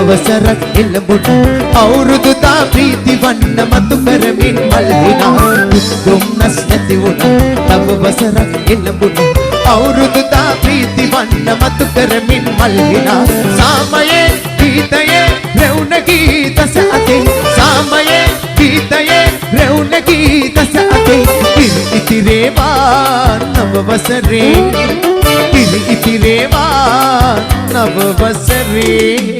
නවවසරක් එළඹුණ අවුරුදුදා ප්‍රීති වන්න මතු කරමින් මල්හිනා දුම්නස් නැති වුණ නවවසරක් එළඹුණ අවුරුදුදා ප්‍රීති වන්න මතු කරමින් මල්හිනා සාමයේ ගීතයේ රැවුන ගීතස අතේ සාමයේ ගීතයේ රැවුන ගීතස අතේ ඉරි ඉතිරේවා නවවසරේ ඉරි ඉතිරේවා නවවසරේ